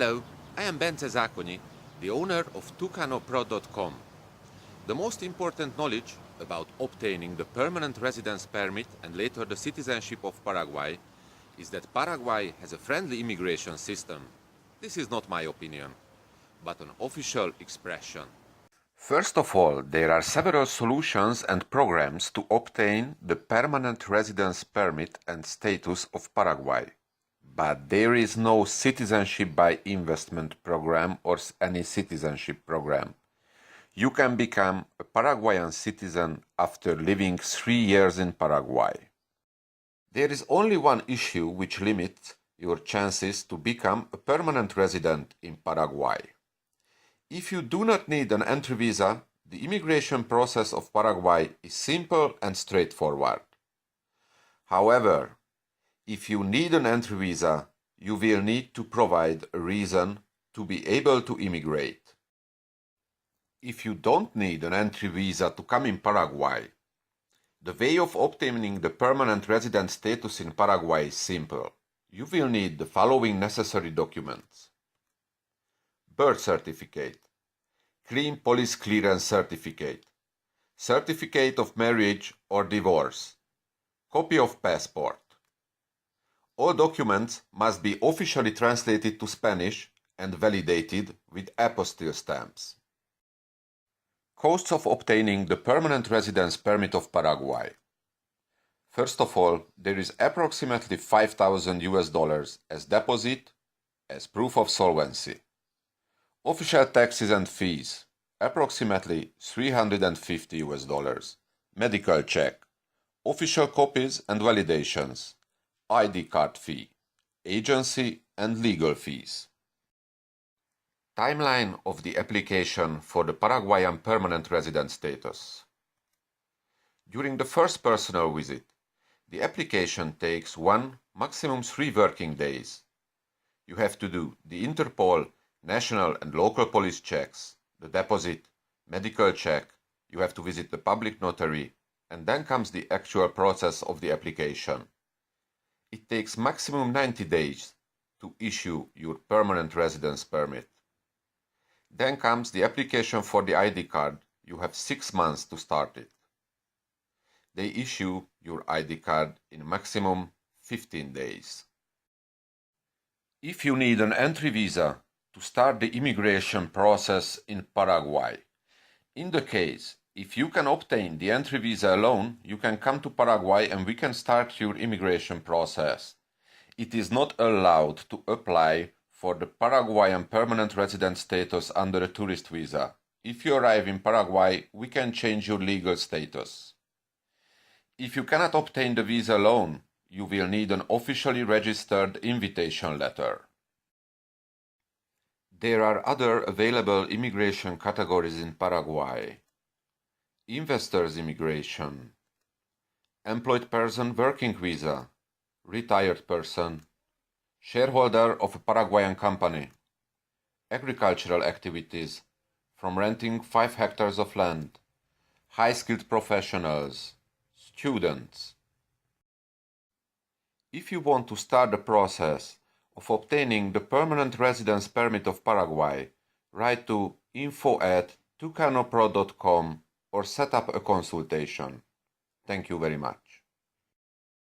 Hello, I am Bence Zakoni, the owner of tucanopro.com. The most important knowledge about obtaining the permanent residence permit and later the citizenship of Paraguay is that Paraguay has a friendly immigration system. This is not my opinion, but an official expression. First of all, there are several solutions and programs to obtain the permanent residence permit and status of Paraguay. But there is no citizenship by investment program or any citizenship program. You can become a Paraguayan citizen after living 3 years in Paraguay. There is only one issue which limits your chances to become a permanent resident in Paraguay. If you do not need an entry visa, the immigration process of Paraguay is simple and straightforward. However, if you need an entry visa, you will need to provide a reason to be able to immigrate. If you don't need an entry visa to come in Paraguay, the way of obtaining the permanent resident status in Paraguay is simple. You will need the following necessary documents: birth certificate, clean police clearance certificate, certificate of marriage or divorce, copy of passport. All documents must be officially translated to Spanish and validated with apostille stamps. Costs of obtaining the permanent residence permit of Paraguay. First of all, there is approximately $5,000 as deposit, as proof of solvency. Official taxes and fees, approximately $350. Medical check, official copies and validations, ID card fee, agency and legal fees. Timeline of the application for the Paraguayan permanent resident status. During the first personal visit, the application takes 1, maximum 3 working days. You have to do the Interpol, national and local police checks, the deposit, medical check, you have to visit the public notary, and then comes the actual process of the application. It takes maximum 90 days to issue your permanent residence permit. Then comes the application for the ID card. You have 6 months to start it. They issue your ID card in maximum 15 days. If you need an entry visa to start the immigration process in Paraguay, in the case if you can obtain the entry visa alone, you can come to Paraguay and we can start your immigration process. It is not allowed to apply for the Paraguayan permanent resident status under a tourist visa. If you arrive in Paraguay, we can change your legal status. If you cannot obtain the visa alone, you will need an officially registered invitation letter. There are other available immigration categories in Paraguay. Investors immigration, employed person working visa, retired person, shareholder of a Paraguayan company, agricultural activities, from renting 5 hectares of land, high-skilled professionals, students. If you want to start the process of obtaining the permanent residence permit of Paraguay, write to info@tucanopro.com or set up a consultation. Thank you very much.